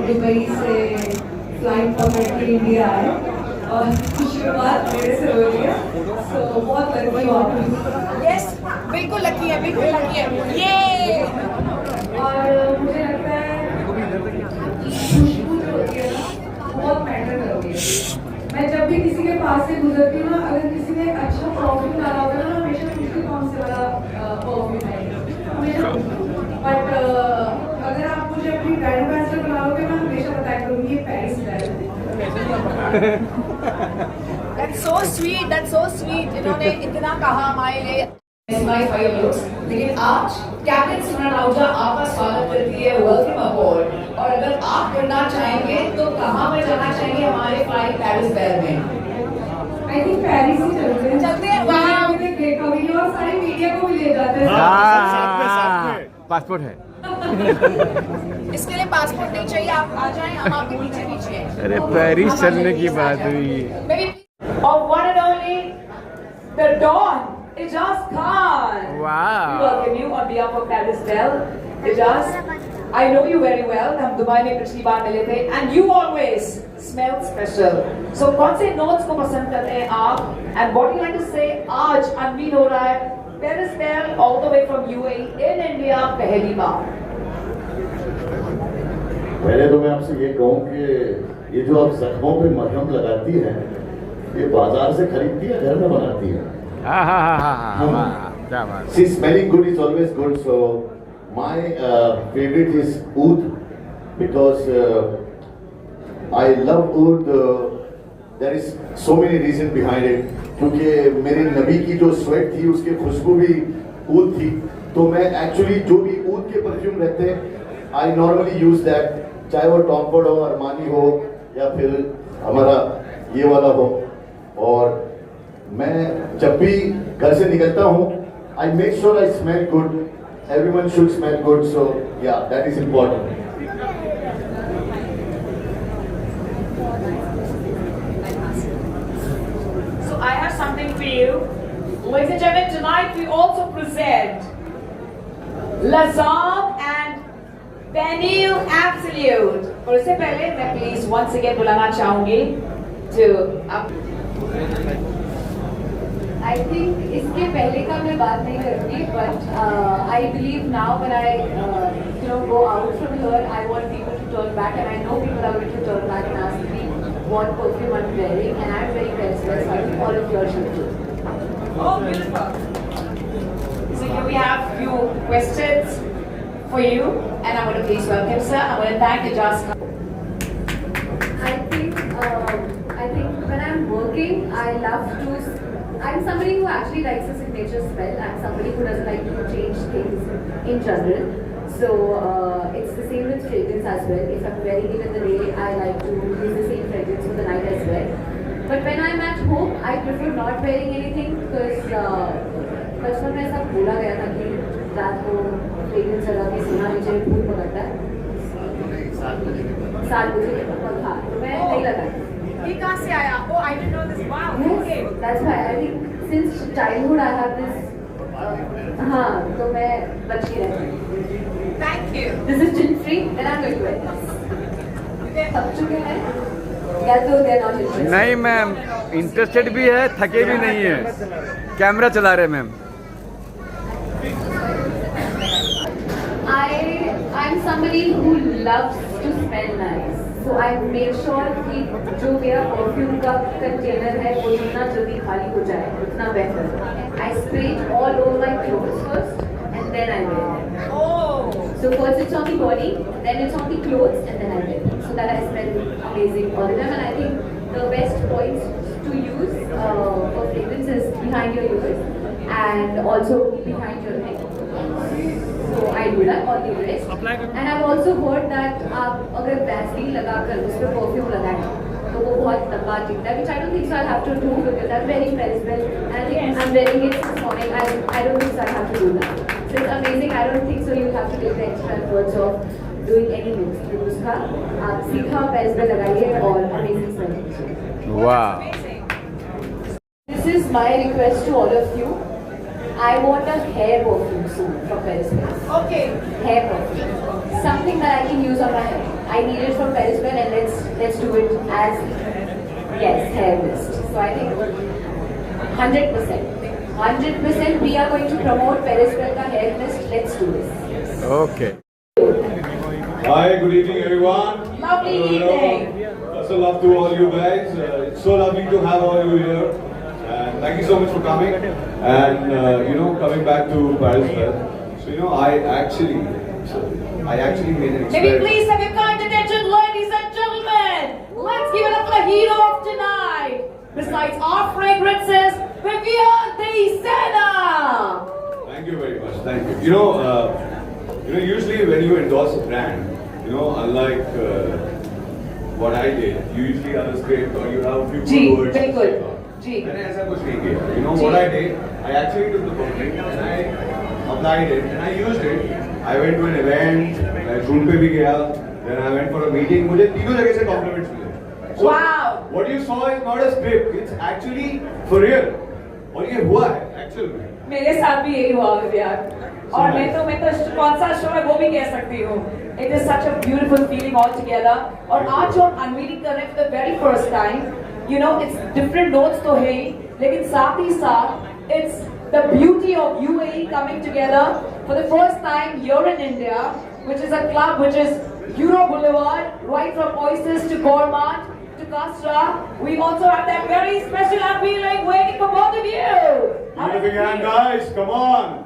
Dubai से flight पकड़ के इंडिया आए और शुरुआत मेरे से हो रही है, तो बहुत लकी हूँ आप। यस, बिल्कुल लकी है, बिल्कुल लकी है ये। और मुझे लगता है खुशबू जो होती है ना बहुत मैटर करती है। मैं जब भी किसी के पास से गुजरती हूँ ना, अगर किसी ने अच्छा परफ्यूम डाला होगा ना, हमेशा पूछती कौन से वाला परफ्यूम है हमेशा। बट अगर आप मुझे अपनी ब्रांड एम्बेसडर बनाओगे, मैं हमेशा बताया करूँगी ये Paris brand. That's so sweet, that's so sweet. इन्होंने इतना कहा हमारे लिए। लेकिन आज कैप्टन सिमरन आहूजा आपका स्वागत करती है, वेलकम अबॉर्ड। और अगर आप करना चाहेंगे तो कहाँ पर जाना चाहेंगे हमारे फ्लाइट पेरिस बेल में? आई थिंक पेरिस ही चलते हैं। चलते हैं, वाह। देखा वीडियो और सारी मीडिया को भी ले जाते हैं। पासपोर्ट है। इसके लिए पासपोर्ट नहीं चाहिए, आप आ जाएं, हम आपके पीछे पीछे हैं। अरे पेरिस चलने की बात हुई। और one and only the Dawn, Ijaz Khan. Wow. We welcome you on behalf of Paris Bell. Ijaz, I know you very well. हम दुबई में पिछली बार मिले थे, and you always smell special. So कौन से notes को पसंद करते हैं आप? And what do you like to say? आज unveil हो रहा है Paris Bell all the way from UAE in India पहली बार. पहले तो मैं आपसे ये कहूँ कि ये जो आप जख्मों पे मरहम लगाती हैं, ये बाजार से खरीदती है घर में बनाती है? क्या बात। See, smelling good is always good. So my favorite is oud because I love oud. There is so many reasons behind it. क्योंकि मेरे नबी की जो स्वेट थी उसकी खुशबू भी ऊद थी, तो मैं एक्चुअली जो भी ऊद के परफ्यूम रहते हैं आई नॉर्मली यूज दैट, चाहे वो टॉम फॉर्ड हो, अरमानी हो या फिर हमारा ये वाला हो। और मैं जब भी घर से निकलता हूँ I make sure I smell good, everyone should smell good, so yeah that is important. I have something for you. Ladies and gentlemen, tonight we also present Lazam and Vanille Absolute. और उससे पहले मैं please once again बुलाना चाहूँगी to I think इसके पहले का मैं बात नहीं करूँगी, but I believe now when I go out from here, I want people to turn back, and I know people are going to turn back and ask me what perfume I'm wearing, and I'm very well dressed. So I think all of you should too. Oh, beautiful. So here we have few questions for you, and I'm going to please welcome sir. I'm going to thank Ijaz Khan. I think when I'm working, I love to. I'm somebody who actually likes a signature smell. I'm somebody who doesn't like to change things in general. So it's the same with fragrance as well. If I'm wearing it in the day, I like to use the same fragrance for the night as well. But when I'm at home, I prefer not wearing anything because बचपन में ऐसा बोला गया था कि रात को fragrance लगा के सोना नीचे भूत पकड़ता है। 7 बजे हाँ, तो मैं नहीं लगाती। ये कहाँ से आया? Oh, I didn't know this. Wow. Okay. That's why I think since childhood I have this. हाँ, तो मैं बची रहती। Thank you. This is gin free, and I'm going to wear this. थक चुके हैं? या तो they're not interested? नहीं मैम, इंटरेस्टेड भी है, थके भी नहीं है, कैमरा चला रहे ma'am. I'm somebody who loves to smell nice. So I make sure कि जो मेरा परफ्यूम का कंटेनर है वो जितना जल्दी खाली हो जाए उतना बेहतर। I spray it all over my clothes first and then I wear them. Oh. So first it's on the body, then it's on the clothes, and then I wear them. So that I smell amazing all the time. And I think the best points to use for fragrance is behind your ears and also behind your neck. So I do that on the wrist. And I've also heard that आप अगर Vaseline लगाकर उस पर perfume लगाएं तो वो बहुत लंबा टिकता है, which I don't think so I'll have to do because I'm very impressed with, and I think I'm wearing it this morning. I don't think so I'll have to do that. So it's amazing. I don't think so you'll have to take the extra efforts of doing any नुस्खा आप सीधा पैस पे लगाइए और amazing smell. वाह। This is my request to all of you. I want a hair perfume soon from Paris. Okay. Hair perfume. Something that I can use on my hair. I need it from Paris Bell, and let's do it as hair mist. So I think 100% we are going to promote Paris Bell ka hair mist. Let's do this. Okay. Hi, good evening everyone. Lovely evening. So love to all you guys. It's so lovely to have all you here. And thank you so much for coming. And coming back to Paris Bell. So I actually made an Maybe experiment. please have your kind attention, ladies and gentlemen. Let's give it up for the hero of tonight. Besides our fragrances, Vivian Sena. Thank you very much. Thank you. Usually when you endorse a brand, unlike what I did, you usually have a script or you have a few ji, words. बिल्कुल, जी। मैंने ऐसा कुछ नहीं किया. What I did, I actually took the perfume and I applied it and I used it. I went to an event, मैं shoot पे भी गया, then I went for a meeting. मुझे तीनों जगह से compliments मिले. So, Wow. What you saw is not a script, it's actually for real. और ये हुआ है actual में. मेरे साथ भी यही हुआ विद्यार्थ. और मैं तो कौन सा शो है वो भी कह सकती हूँ. It is such a beautiful feeling all together. और आज जो हम unveiling कर रहे हैं for the very first time, it's different notes तो है ही, लेकिन साथ ही साथ it's the beauty of UAE coming together for the first time here in India, which is a club which is Euro Boulevard, right from Oasis to Gourmand to Castra. We also have that very special unveiling waiting for both of you. Give it a big hand, guys. Come on.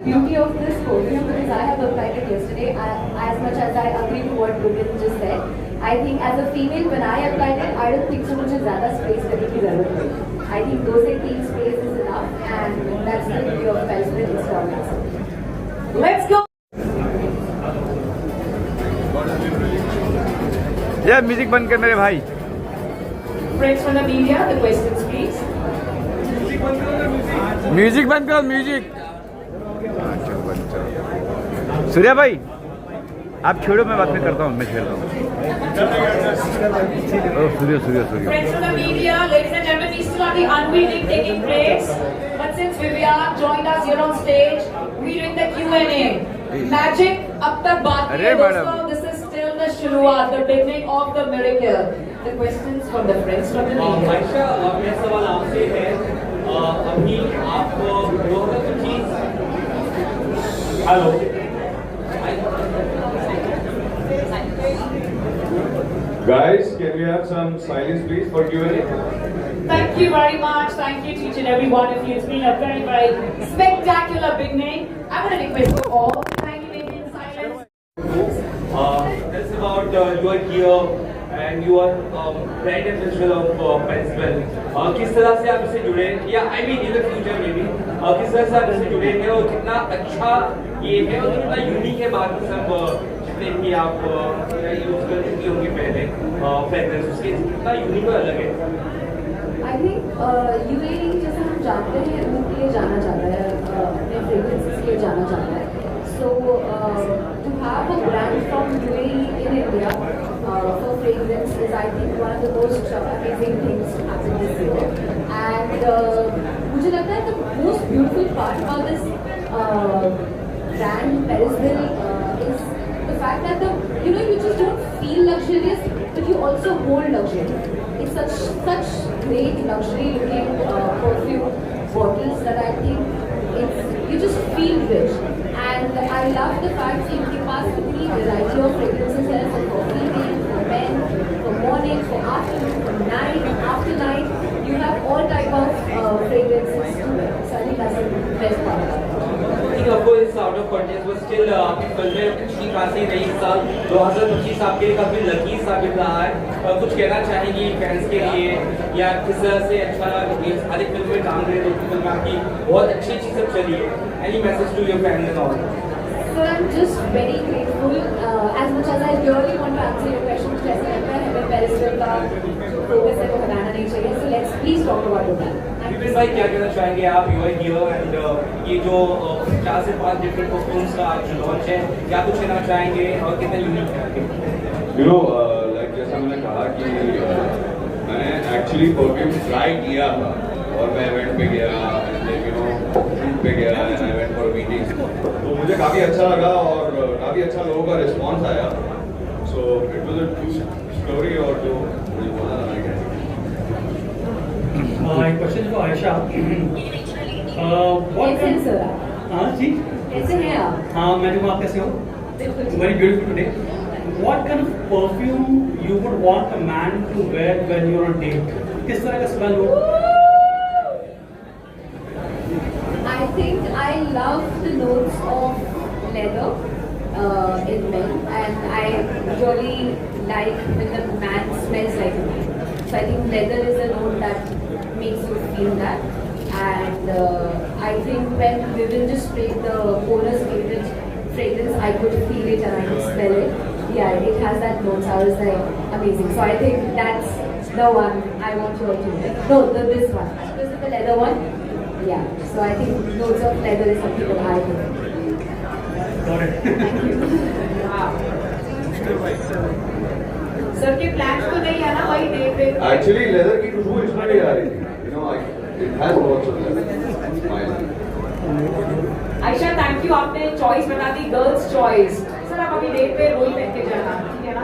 Beauty of this perfume, because I have applied it yesterday, as much as I agree to what Vivian just said, I think as a female, when I applied it, I don't think so much ज़्यादा space करने की ज़रूरत है. I think 2 से 3 space is enough, and that's the beauty of Paris Bell installments. Let's go. ये music बंद कर मेरे भाई. Friends from the media, the questions please. Music बंद करो म्यूजिक. सूर्या भाई आप छोड़ो, मैं बाद में करता हूँ, मैं खेलता हूँ. सूर्य. Friends from the media, ladies and gentlemen, we still have the unveiling taking place. But since Vivian joined us here on stage, we're doing the Q&A. Magic अब तक बात अरे madam. This is still the शुरुआत, the beginning of the miracle. The questions from the friends from the media. Ayesha, मेरा सवाल आपसे है, अभी आप 2025 hello Guys, can we have some silence please for Q&A? Thank you very much. Thank you to each and every one of you. It's been a very, very spectacular beginning. I want to request you all to kindly maintain silence. That's about you are here and you are brand ambassador of Paris Bell. किस तरह से आप इससे जुड़े या I mean in the future maybe किस तरह से आप इससे जुड़े हैं और कितना अच्छा ये है और कितना यूनिक है बाकी सब जितने भी आप यूज कर चुकी होंगी पहले फ्रेग्रेंस उसके कितना यूनिक और अलग है. I think UAE जैसे हम जानते हैं उनके लिए जाना जाता है, अपने फ्रेग्रेंसेस के लिए जाना जाता है. So to have a brand from UAE in India for fragrance is I think one of the most amazing things to happen this year. And मुझे लगता है the most beautiful part about this brand Paris Bell is the fact that you just don't feel luxurious, but you also hold luxury. It's such great luxury looking perfume bottles that I think you just feel rich. And I love the fact that इनके पास इतनी variety of fragrances है, for female, for men, for morning, for afternoon, for night, after night. You have all type of fragrances to wear. So I think that's the best part about it. I think of course it's out of context, but still आपकी फिल्में अच्छी खासी रही इस साल 2025 आपके लिए काफी लकी साबित रहा है. कुछ कहना चाहेंगी फैंस के लिए या किस तरह से अच्छा हर एक फिल्म में काम करे तो फिल्म आपकी बहुत अच्छी सब चली है. Any message to your fans and all? So I'm just very grateful. As much as I really want to answer your question, जैसे लगता है हमें Paris Bell का focus है वो हटाना नहीं चाहिए. So let's please talk about it. Vipin भाई क्या कहना चाहेंगे आप? You are here and ये जो 4 से 5 डिफरेंट परफ्यूम्स का आज लॉन्च है, क्या कुछ कहना चाहेंगे और कितना यूनिक है? Like जैसा मैंने कहा कि मैंने एक्चुअली परफ्यूम ट्राई किया था और मैं इवेंट पे गया, शूट पे गया, and I went for meetings. तो मुझे काफ़ी अच्छा लगा और काफ़ी अच्छा लोगों का रिस्पॉन्स आया, so it was a true story. और जो मुझे बोला था मैं कैसे क्वेश्चन फॉर आयशा। कैसे हैं सर आप? हाँ जी, कैसे हैं आप? हाँ मैं जो आप कैसे हो? बिल्कुल ठीक। Very beautiful today. What kind of perfume you would want a man to wear when you're on date? किस तरह का स्मेल हो? I think I love the notes of leather in men, and I really like when the man smells like a man. So I think leather is a note that makes you feel that. And I think when women just spray the owner's favorite fragrance, I could feel it and I could smell it. Yeah, it has that note. So I was like, amazing. So I think that's the one I want you all to wear. No, this one. This is the leather one. Yeah. So I think notes of leather is something that I do. Got it. Sir के plans तो नहीं है ना वही day पे? Actually leather की खुशबू इसमें भी आ रही थी, you know, it has lots of leather. Ayesha thank you, आपने चॉइस बता दी, गर्ल्स चॉइस। सर आप अभी डेट पे वही पहन के जाना, ठीक है ना?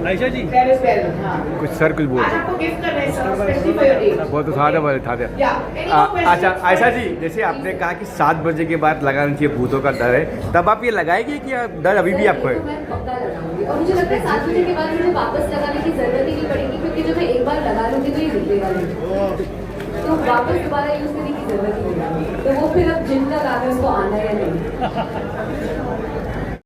आयशा जी, पेरिस वेल, हाँ। कुछ सर कुछ बोल आज आपको गिफ्ट कर रहे हैं sir, specially for your date. वो तो था दे बोले था दे। अच्छा आयशा जी, जैसे आपने कहा कि 7 बजे के बाद लगाना चाहिए, भूतों का डर है, तब आप ये लगाएंगे कि डर अभी भी आपको है? तो मैं पक्का लगाऊंगी, और मुझे लगता है 7 बजे के बाद मुझे वापस लगाने की जरूरत ही नहीं पड़ेगी, क्योंकि जब मैं एक बार लगा लूंगी तो ये निकलेगा नहीं, तो वापस दोबारा यूज करने की जरूरत ही नहीं है। तो वो फिर अब जिम तक आकर उसको आना या नहीं।